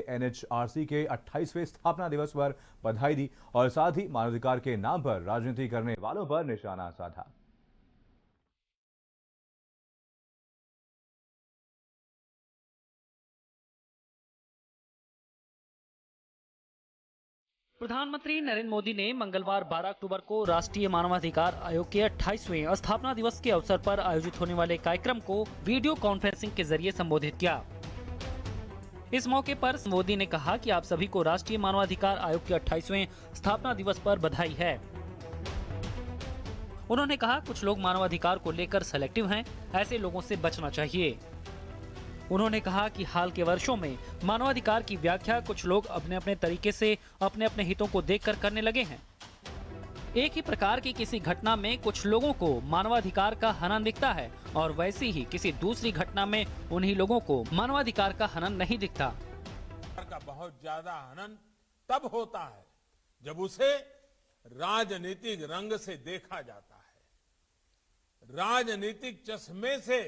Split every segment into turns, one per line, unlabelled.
NHRC के 28वें स्थापना दिवस पर बधाई दी और साथ ही मानवाधिकार के नाम पर राजनीति करने वालों पर निशाना साधा।
प्रधानमंत्री नरेंद्र मोदी ने मंगलवार 12 अक्टूबर को राष्ट्रीय मानवाधिकार आयोग के 28वें स्थापना दिवस के अवसर पर आयोजित होने वाले कार्यक्रम को वीडियो कॉन्फ्रेंसिंग के जरिए संबोधित किया। इस मौके पर मोदी ने कहा कि आप सभी को राष्ट्रीय मानवाधिकार आयोग के 28वें स्थापना दिवस पर बधाई है। उन्होंने कहा, कुछ लोग मानवाधिकार को लेकर सेलेक्टिव हैं, ऐसे लोगों से बचना चाहिए। उन्होंने कहा कि हाल के वर्षों में मानवाधिकार की व्याख्या कुछ लोग अपने अपने तरीके से अपने अपने हितों को देखकर करने लगे हैं। एक ही प्रकार की किसी घटना में कुछ लोगों को मानवाधिकार का हनन दिखता है और वैसी ही किसी दूसरी घटना में उन्हीं लोगों को मानवाधिकार का हनन नहीं दिखता।
का बहुत ज्यादा हनन तब होता है जब उसे राजनीतिक रंग से देखा जाता है, राजनीतिक चश्मे से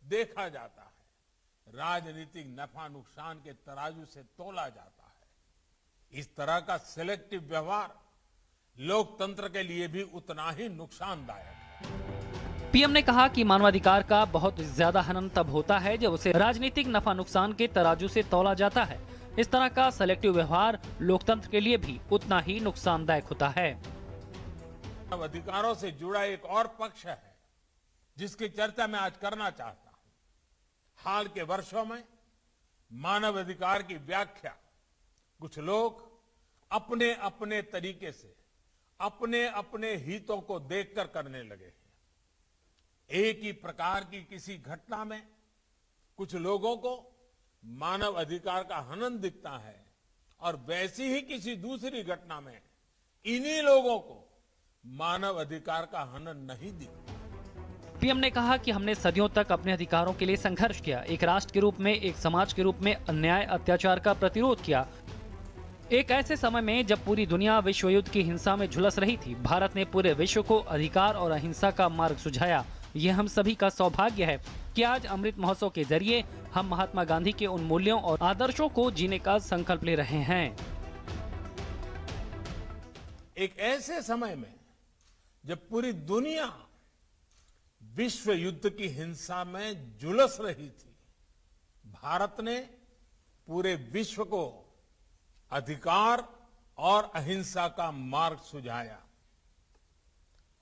देखा जाता है, राजनीतिक नफा नुकसान के तराजू से तोला जाता है। इस तरह का सिलेक्टिव व्यवहार लोकतंत्र के लिए भी उतना ही नुकसानदायक है।
पीएम ने कहा कि मानवाधिकार का बहुत ज्यादा हनन तब होता है जब उसे राजनीतिक नफा नुकसान के तराजू से तौला जाता है। इस तरह का सेलेक्टिव व्यवहार लोकतंत्र के लिए भी उतना ही नुकसानदायक होता है।
अधिकारों से जुड़ा एक और पक्ष है जिसकी चर्चा मैं आज करना चाहता हूं। हाल के वर्षों में मानव अधिकार की व्याख्या कुछ लोग अपने अपने तरीके से अपने अपने हितों को देखकर करने लगे हैं। एक ही प्रकार की किसी घटना में कुछ लोगों को मानव अधिकार का हनन दिखता है और वैसी ही किसी दूसरी घटना में इन्हीं लोगों को मानव अधिकार का हनन नहीं दिखता।
पीएम ने कहा कि हमने सदियों तक अपने अधिकारों के लिए संघर्ष किया, एक राष्ट्र के रूप में, एक समाज के रूप में अन्याय अत्याचार का प्रतिरोध किया। एक ऐसे समय में जब पूरी दुनिया विश्व युद्ध की हिंसा में झुलस रही थी, भारत ने पूरे विश्व को अधिकार और अहिंसा का मार्ग सुझाया। ये हम सभी का सौभाग्य है कि आज अमृत महोत्सव के जरिए हम महात्मा गांधी के उन मूल्यों और आदर्शों को जीने का संकल्प ले रहे हैं।
एक ऐसे समय में जब पूरी दुनिया विश्व युद्ध की हिंसा में झुलस रही थी, भारत ने पूरे विश्व को अधिकार और अहिंसा का मार्ग सुझाया।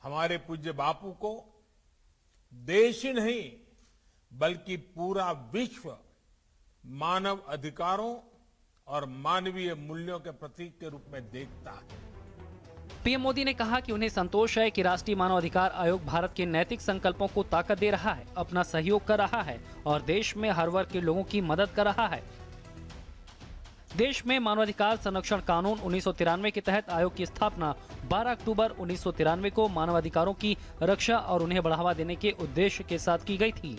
हमारे पूज्य बापू को देश ही नहीं बल्कि पूरा विश्व मानव अधिकारों और मानवीय मूल्यों के प्रतीक के रूप में देखता है।
पीएम मोदी ने कहा कि उन्हें संतोष है कि राष्ट्रीय मानवाधिकार आयोग भारत के नैतिक संकल्पों को ताकत दे रहा है, अपना सहयोग कर रहा है और देश में हर वर्ग के लोगों की मदद कर रहा है। देश में मानवाधिकार संरक्षण कानून 1993 के तहत आयोग की स्थापना 12 अक्टूबर 1993 को मानवाधिकारों की रक्षा और उन्हें बढ़ावा देने के उद्देश्य के साथ की गई थी।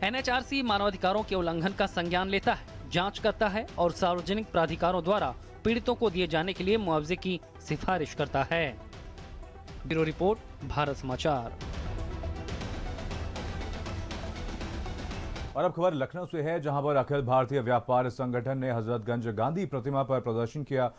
एनएचआरसी मानवाधिकारों के उल्लंघन का संज्ञान लेता है, जांच करता है और सार्वजनिक प्राधिकारों द्वारा पीड़ितों को दिए जाने के लिए मुआवजे की सिफारिश करता है। ब्यूरो रिपोर्ट, भारत समाचार।
और अब खबर लखनऊ से है, जहां पर अखिल भारतीय व्यापार संगठन ने हजरतगंज गांधी प्रतिमा पर प्रदर्शन किया